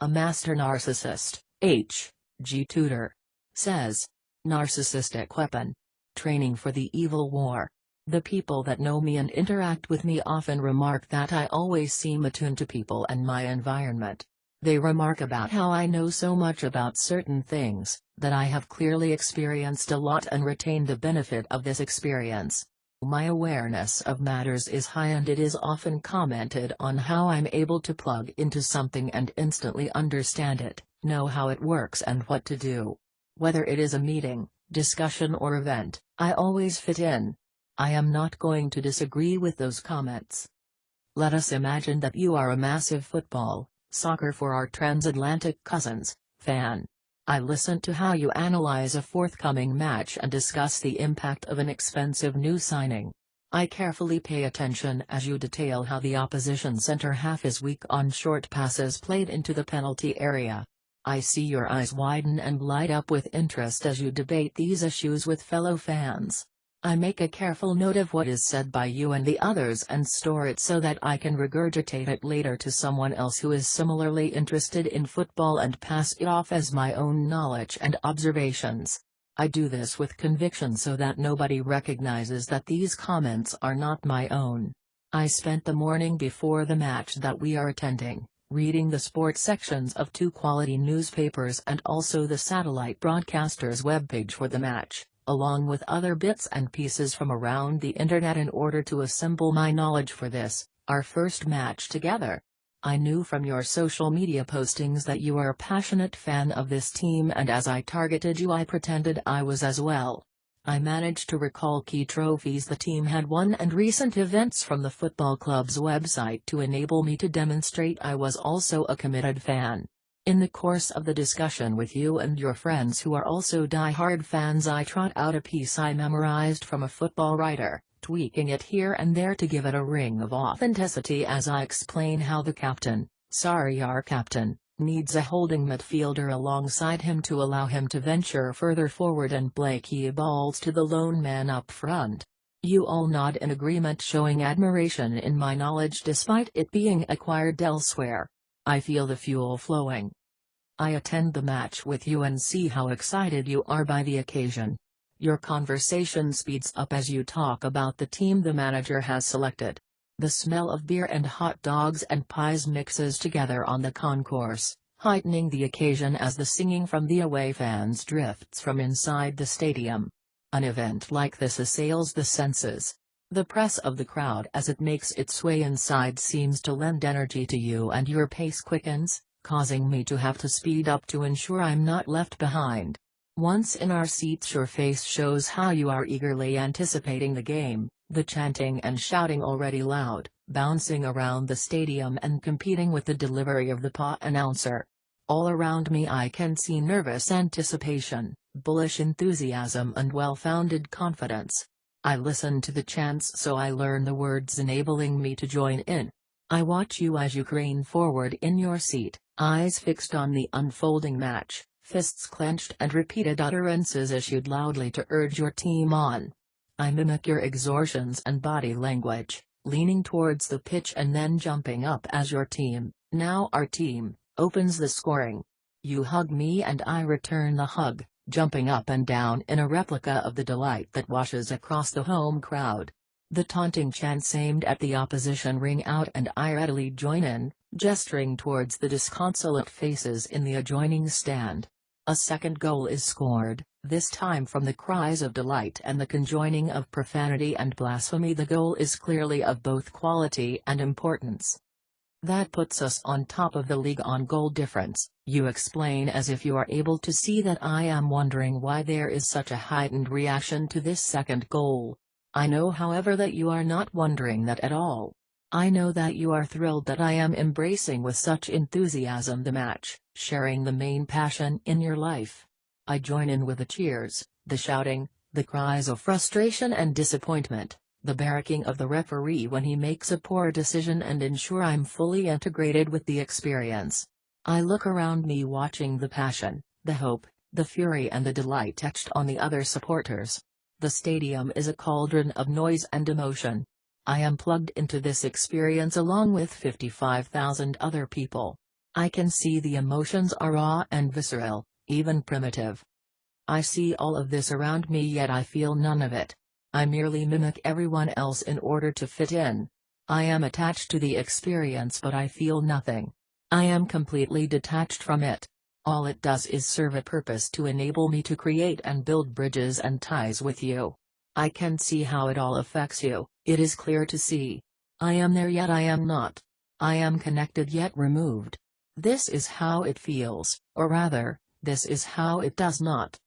A master narcissist, H.G. Tudor, says, "Narcissistic weapon. Training for the evil war. The people that know me and interact with me often remark that I always seem attuned to people and my environment. They remark about how I know so much about certain things, that I have clearly experienced a lot and retained the benefit of this experience. My awareness of matters is high and it is often commented on how I'm able to plug into something and instantly understand it, know how it works and what to do. Whether it is a meeting, discussion or event, I always fit in. I am not going to disagree with those comments. Let us imagine that you are a massive football, soccer for our transatlantic cousins, fan. I listen to how you analyze a forthcoming match and discuss the impact of an expensive new signing. I carefully pay attention as you detail how the opposition center half is weak on short passes played into the penalty area. I see your eyes widen and light up with interest as you debate these issues with fellow fans. I make a careful note of what is said by you and the others and store it so that I can regurgitate it later to someone else who is similarly interested in football and pass it off as my own knowledge and observations. I do this with conviction so that nobody recognizes that these comments are not my own. I spent the morning before the match that we are attending, reading the sports sections of 2 quality newspapers and also the satellite broadcaster's webpage for the match, along with other bits and pieces from around the internet in order to assemble my knowledge for this, our first match together. I knew from your social media postings that you are a passionate fan of this team, and as I targeted you I pretended I was as well. I managed to recall key trophies the team had won and recent events from the football club's website to enable me to demonstrate I was also a committed fan. In the course of the discussion with you and your friends who are also die-hard fans, I trot out a piece I memorized from a football writer, tweaking it here and there to give it a ring of authenticity as I explain how the captain, our captain, needs a holding midfielder alongside him to allow him to venture further forward and play key balls to the lone man up front. You all nod in agreement, showing admiration in my knowledge despite it being acquired elsewhere. I feel the fuel flowing. I attend the match with you and see how excited you are by the occasion. Your conversation speeds up as you talk about the team the manager has selected. The smell of beer and hot dogs and pies mixes together on the concourse, heightening the occasion as the singing from the away fans drifts from inside the stadium. An event like this assails the senses. The press of the crowd as it makes its way inside seems to lend energy to you, and your pace quickens, causing me to have to speed up to ensure I'm not left behind. Once in our seats, your face shows how you are eagerly anticipating the game, the chanting and shouting already loud, bouncing around the stadium and competing with the delivery of the PA announcer. All around me I can see nervous anticipation, bullish enthusiasm and well-founded confidence. I listen to the chants so I learn the words enabling me to join in. I watch you as you crane forward in your seat, eyes fixed on the unfolding match, fists clenched and repeated utterances issued loudly to urge your team on. I mimic your exhortations and body language, leaning towards the pitch and then jumping up as your team, now our team, opens the scoring. You hug me and I return the hug, jumping up and down in a replica of the delight that washes across the home crowd. The taunting chants aimed at the opposition ring out and I readily join in, gesturing towards the disconsolate faces in the adjoining stand. A second goal is scored, this time from the cries of delight and the conjoining of profanity and blasphemy. The goal is clearly of both quality and importance. That puts us on top of the league on goal difference, you explain as if you are able to see that I am wondering why there is such a heightened reaction to this second goal. I know, however, that you are not wondering that at all. I know that you are thrilled that I am embracing with such enthusiasm the match, sharing the main passion in your life. I join in with the cheers, the shouting, the cries of frustration and disappointment, the barracking of the referee when he makes a poor decision, and ensure I'm fully integrated with the experience. I look around me watching the passion, the hope, the fury and the delight etched on the other supporters. The stadium is a cauldron of noise and emotion. I am plugged into this experience along with 55,000 other people. I can see the emotions are raw and visceral, even primitive. I see all of this around me, yet I feel none of it. I merely mimic everyone else in order to fit in. I am attached to the experience, but I feel nothing. I am completely detached from it. All it does is serve a purpose to enable me to create and build bridges and ties with you. I can see how it all affects you. It is clear to see. I am there, yet I am not. I am connected, yet removed. This is how it feels, or rather, this is how it does not.